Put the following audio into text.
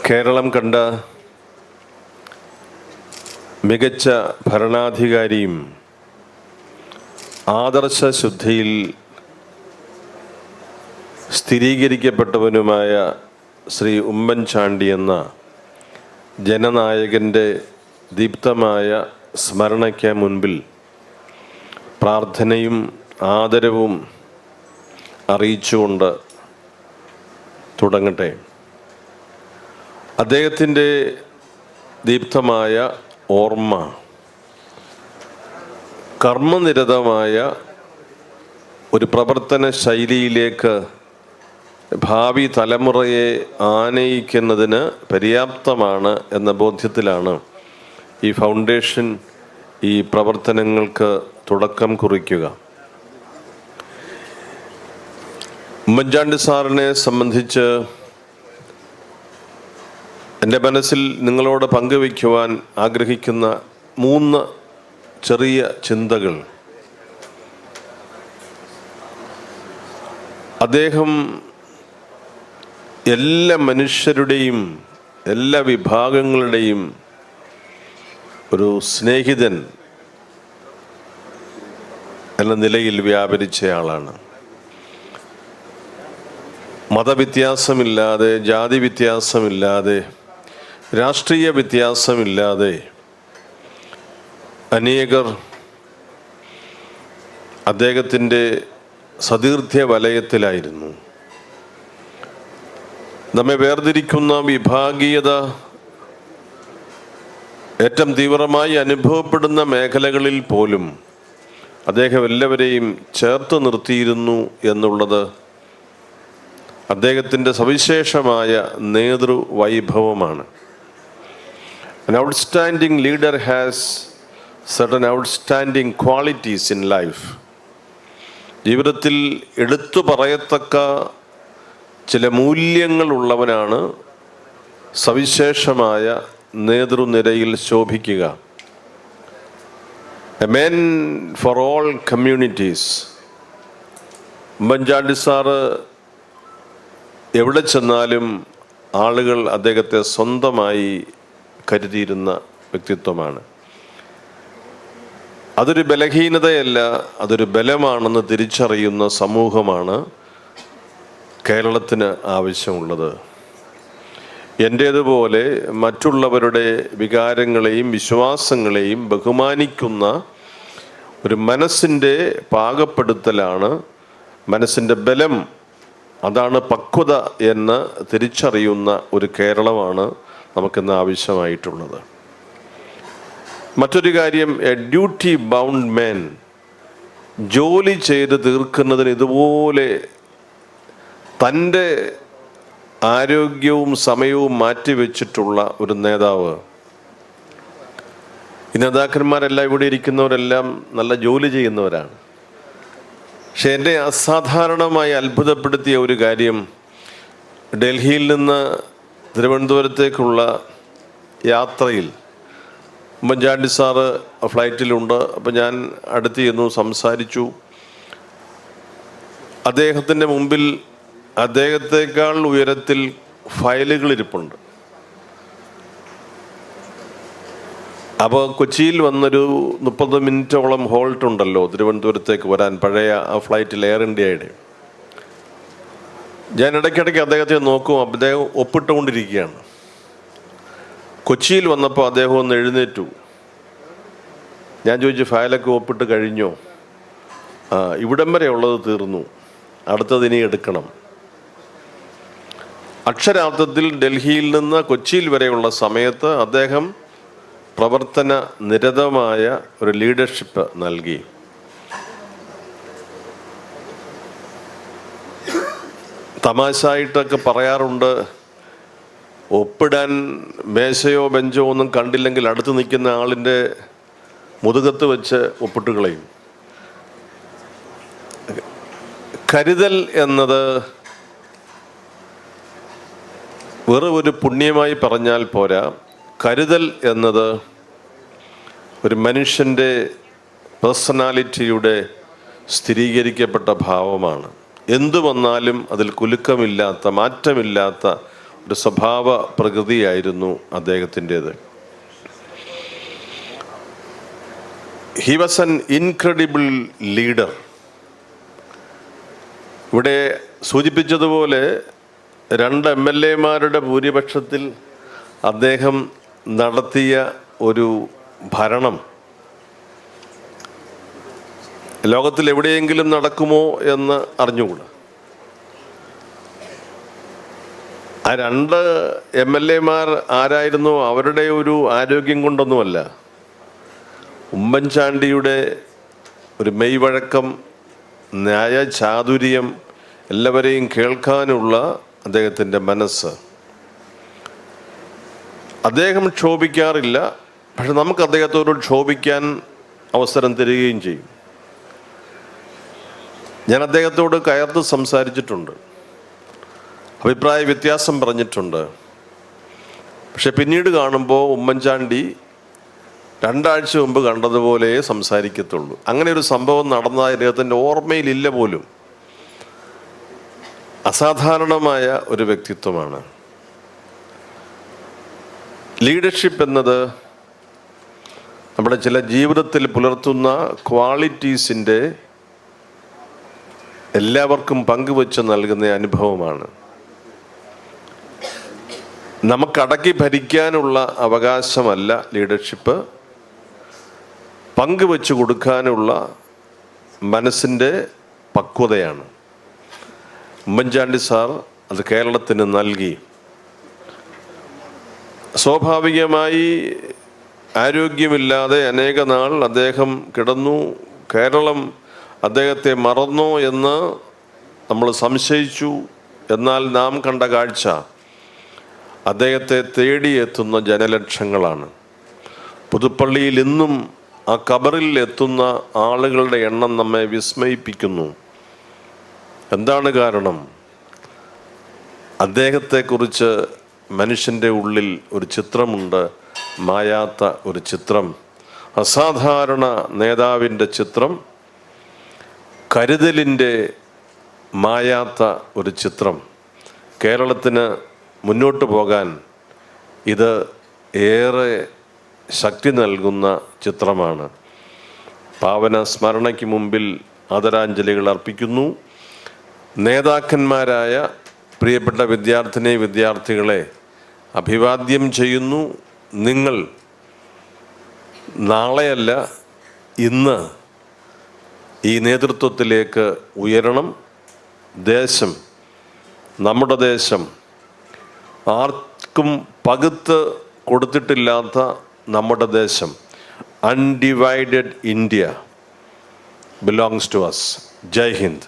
കേരളം കണ്ട മികച്ച ഭരണാധികാരിയും ആദർശശുദ്ധിയിൽ സ്ഥിരീകരിക്കപ്പെട്ടവനുമായ ശ്രീ ഉമ്മൻചാണ്ടി എന്ന ജനനായകൻ്റെ ദീപ്തമായ സ്മരണയ്ക്ക് മുൻപിൽ പ്രാർത്ഥനയും ആദരവും അറിയിച്ചുകൊണ്ട് തുടങ്ങട്ടെ. അദ്ദേഹത്തിൻ്റെ ദീപ്തമായ ഓർമ്മ കർമ്മനിരതമായ ഒരു പ്രവർത്തന ശൈലിയിലേക്ക് ഭാവി തലമുറയെ ആനയിക്കുന്നതിന് പര്യാപ്തമാണ് എന്ന ബോധ്യത്തിലാണ് ഈ ഫൗണ്ടേഷൻ ഈ പ്രവർത്തനങ്ങൾക്ക് തുടക്കം കുറിക്കുക. ഉമ്മൻചാണ്ടി സാറിനെ സംബന്ധിച്ച് എൻ്റെ മനസ്സിൽ നിങ്ങളോട് പങ്കുവയ്ക്കുവാൻ ആഗ്രഹിക്കുന്ന 3 ചെറിയ ചിന്തകൾ. അദ്ദേഹം എല്ലാ മനുഷ്യരുടെയും എല്ലാ വിഭാഗങ്ങളുടെയും ഒരു സ്നേഹിതൻ എന്ന നിലയിൽ വ്യാപരിച്ചയാളാണ്. മതവ്യത്യാസമില്ലാതെ, ജാതി വ്യത്യാസമില്ലാതെ, രാഷ്ട്രീയ വ്യത്യാസമില്ലാതെ അനേകർ അദ്ദേഹത്തിൻ്റെ സതീർത്ഥ്യ വലയത്തിലായിരുന്നു. നമ്മെ വേർതിരിക്കുന്ന വിഭാഗീയത ഏറ്റവും തീവ്രമായി അനുഭവപ്പെടുന്ന മേഖലകളിൽ പോലും അദ്ദേഹം എല്ലാവരെയും ചേർത്ത് നിർത്തിയിരുന്നു എന്നുള്ളത് അദ്ദേഹത്തിൻ്റെ സവിശേഷമായ നേതൃവൈഭവമാണ്. An outstanding leader has certain outstanding qualities in life. ജീവിതത്തിൽ എടുത്തു പറയത്തക്ക ചില മൂല്യങ്ങൾ ഉള്ളവനാണ് സവിശേഷമായ നേതൃനിരയിൽ ശോഭിക്കുക. A man for all communities. Oommen Chandy sir എവിടെ ചെന്നാലും ആളുകൾ അദ്ദേഹത്തെ സ്വന്തമായി കരുതിയിരുന്ന വ്യക്തിത്വമാണ്. അതൊരു ബലഹീനതയല്ല, അതൊരു ബലമാണെന്ന് തിരിച്ചറിയുന്ന സമൂഹമാണ് കേരളത്തിന് ആവശ്യമുള്ളത്. എൻ്റേതുപോലെ മറ്റുള്ളവരുടെ വികാരങ്ങളെയും വിശ്വാസങ്ങളെയും ബഹുമാനിക്കുന്ന ഒരു മനസ്സിൻ്റെ പാകപ്പെടുത്തലാണ് മനസ്സിൻ്റെ ബലം. അതാണ് പക്വത എന്ന് തിരിച്ചറിയുന്ന ഒരു കേരളമാണ് നമുക്കിന്ന് ആവശ്യമായിട്ടുള്ളത്. മറ്റൊരു കാര്യം, എ ഡ്യൂട്ടി ബൗണ്ട് മാൻ. ജോലി ചെയ്ത് തീർക്കുന്നതിന് ഇതുപോലെ തൻ്റെ ആരോഗ്യവും സമയവും മാറ്റിവെച്ചിട്ടുള്ള ഒരു നേതാവ്. ഈ നേതാക്കന്മാരെല്ലാം ഇവിടെ ഇരിക്കുന്നവരെല്ലാം നല്ല ജോലി ചെയ്യുന്നവരാണ്. പക്ഷെ എന്നെ അസാധാരണമായി അത്ഭുതപ്പെടുത്തിയ ഒരു കാര്യം, ഡൽഹിയിൽ നിന്ന് തിരുവനന്തപുരത്തേക്കുള്ള യാത്രയിൽ ഉമ്മൻചാണ്ടി സാറ് ഫ്ലൈറ്റിലുണ്ട്. അപ്പം ഞാൻ അടുത്ത് ചെന്നു സംസാരിച്ചു. അദ്ദേഹത്തിൻ്റെ മുമ്പിൽ അദ്ദേഹത്തെക്കാൾ ഉയരത്തിൽ ഫയലുകൾ ഇരിപ്പുണ്ട്. അപ്പോൾ കൊച്ചിയിൽ വന്നൊരു 30 മിനിറ്റോളം ഹോൾട്ട് ഉണ്ടല്ലോ തിരുവനന്തപുരത്തേക്ക് വരാൻ, പഴയ ആ ഫ്ലൈറ്റിൽ എയർ ഇന്ത്യയുടെ. ഞാൻ ഇടയ്ക്കിടയ്ക്ക് അദ്ദേഹത്തെ നോക്കും. അദ്ദേഹം ഒപ്പിട്ടുകൊണ്ടിരിക്കുകയാണ്. കൊച്ചിയിൽ വന്നപ്പോൾ അദ്ദേഹം ഒന്ന് എഴുന്നേറ്റു. ഞാൻ ചോദിച്ചു, ഫയലൊക്കെ ഒപ്പിട്ട് കഴിഞ്ഞോ? ഇവിടം വരെ ഉള്ളത് തീർന്നു, അടുത്തത് ഇനി എടുക്കണം. അക്ഷരാർത്ഥത്തിൽ ഡൽഹിയിൽ നിന്ന് കൊച്ചിയിൽ വരെയുള്ള സമയത്ത് അദ്ദേഹം പ്രവർത്തന നിരതമായ ഒരു ലീഡർഷിപ്പ് നൽകി. തമാശായിട്ടൊക്കെ പറയാറുണ്ട്, ഒപ്പിടാൻ മേശയോ ബെഞ്ചോ ഒന്നും കണ്ടില്ലെങ്കിൽ അടുത്ത് നിൽക്കുന്ന ആളിൻ്റെ മുതുകത്ത് വെച്ച് ഒപ്പിട്ട് കളയും. കരുതൽ എന്നത് വെറും ഒരു പുണ്യമായി പറഞ്ഞാൽ പോരാ. കരുതൽ എന്നത് ഒരു മനുഷ്യൻ്റെ പേഴ്സണാലിറ്റിയുടെ സ്ഥിരീകരിക്കപ്പെട്ട ഭാവമാണ്. എന്തു വന്നാലും അതിൽ കുലുക്കമില്ലാത്ത, മാറ്റമില്ലാത്ത ഒരു സ്വഭാവ പ്രകൃതിയായിരുന്നു അദ്ദേഹത്തിൻ്റേത്. He was an incredible leader. ഇവിടെ സൂചിപ്പിച്ചതുപോലെ 2 MLA-മാരുടെ ഭൂരിപക്ഷത്തിൽ അദ്ദേഹം നടത്തിയ ഒരു ഭരണം ലോകത്തിൽ എവിടെയെങ്കിലും നടക്കുമോ എന്ന് അറിഞ്ഞുകൂടാ. ആ 2 MLA-മാർ ആരായിരുന്നു? അവരുടെ ഒരു ആരോഗ്യം കൊണ്ടൊന്നുമല്ല, ഉമ്മൻചാണ്ടിയുടെ ഒരു മെയ്വഴക്കം, ന്യായചാതുര്യം, എല്ലാവരെയും കേൾക്കാനുള്ള അദ്ദേഹത്തിൻ്റെ മനസ്സ്. അദ്ദേഹം ക്ഷോഭിക്കാറില്ല, പക്ഷെ നമുക്ക് അദ്ദേഹത്തോട് ക്ഷോഭിക്കാൻ അവസരം തരികയും ചെയ്യും. ഞാൻ അദ്ദേഹത്തോട് കയർത്ത് സംസാരിച്ചിട്ടുണ്ട്, അഭിപ്രായ വ്യത്യാസം പറഞ്ഞിട്ടുണ്ട്. പക്ഷെ പിന്നീട് കാണുമ്പോൾ ഉമ്മൻചാണ്ടി 2 ആഴ്ച മുമ്പ് കണ്ടതുപോലെ സംസാരിക്കത്തുള്ളൂ. അങ്ങനെ ഒരു സംഭവം നടന്ന അദ്ദേഹത്തിൻ്റെ ഓർമ്മയിലില്ല പോലും. അസാധാരണമായ ഒരു വ്യക്തിത്വമാണ്. ലീഡർഷിപ്പ് എന്നത് നമ്മുടെ ചില ജീവിതത്തിൽ പുലർത്തുന്ന ക്വാളിറ്റീസിൻ്റെ എല്ലാവർക്കും പങ്കുവെച്ച് നൽകുന്ന അനുഭവമാണ്. നമുക്കടക്കി ഭരിക്കാനുള്ള അവകാശമല്ല ലീഡർഷിപ്പ്, പങ്കുവെച്ച് കൊടുക്കാനുള്ള മനസ്സിൻ്റെ പക്വതയാണ്. ഉമ്മൻചാണ്ടി സാർ അത് കേരളത്തിന് നൽകി. സ്വാഭാവികമായി ആരോഗ്യമില്ലാതെ അനേക നാൾ അദ്ദേഹം കിടന്നു. കേരളം അദ്ദേഹത്തെ മറന്നോ എന്ന് നമ്മൾ സംശയിച്ചു. എന്നാൽ നാം കണ്ട കാഴ്ച അദ്ദേഹത്തെ തേടിയെത്തുന്ന ജനലക്ഷങ്ങളാണ്. പുതുപ്പള്ളിയിൽ ഇന്നും ആ ഖബറിൽ എത്തുന്ന ആളുകളുടെ എണ്ണം നമ്മെ വിസ്മയിപ്പിക്കുന്നു. എന്താണ് കാരണം? അദ്ദേഹത്തെക്കുറിച്ച് മനുഷ്യൻ്റെ ഉള്ളിൽ ഒരു ചിത്രമുണ്ട്, മായാത്ത ഒരു ചിത്രം, അസാധാരണ നേതാവിൻ്റെ ചിത്രം, കരുതലിൻ്റെ മായാത്ത ഒരു ചിത്രം. കേരളത്തിന് മുന്നോട്ട് പോകാൻ ഇത് ഏറെ ശക്തി നൽകുന്ന ചിത്രമാണ്. പാവന സ്മരണയ്ക്ക് മുമ്പിൽ ആദരാഞ്ജലികൾ അർപ്പിക്കുന്നു. നേതാക്കന്മാരായ പ്രിയപ്പെട്ട വിദ്യാർത്ഥികളെ അഭിവാദ്യം ചെയ്യുന്നു. നിങ്ങൾ നാളെയല്ല ഇന്ന് ഈ നേതൃത്വത്തിലേക്ക് ഉയരണം. ദേശം, നമ്മുടെ ദേശം, ആർക്കും പകുത്ത് കൊടുത്തിട്ടില്ലാത്ത നമ്മുടെ ദേശം, undivided India belongs to us. ജയ് ഹിന്ദ്.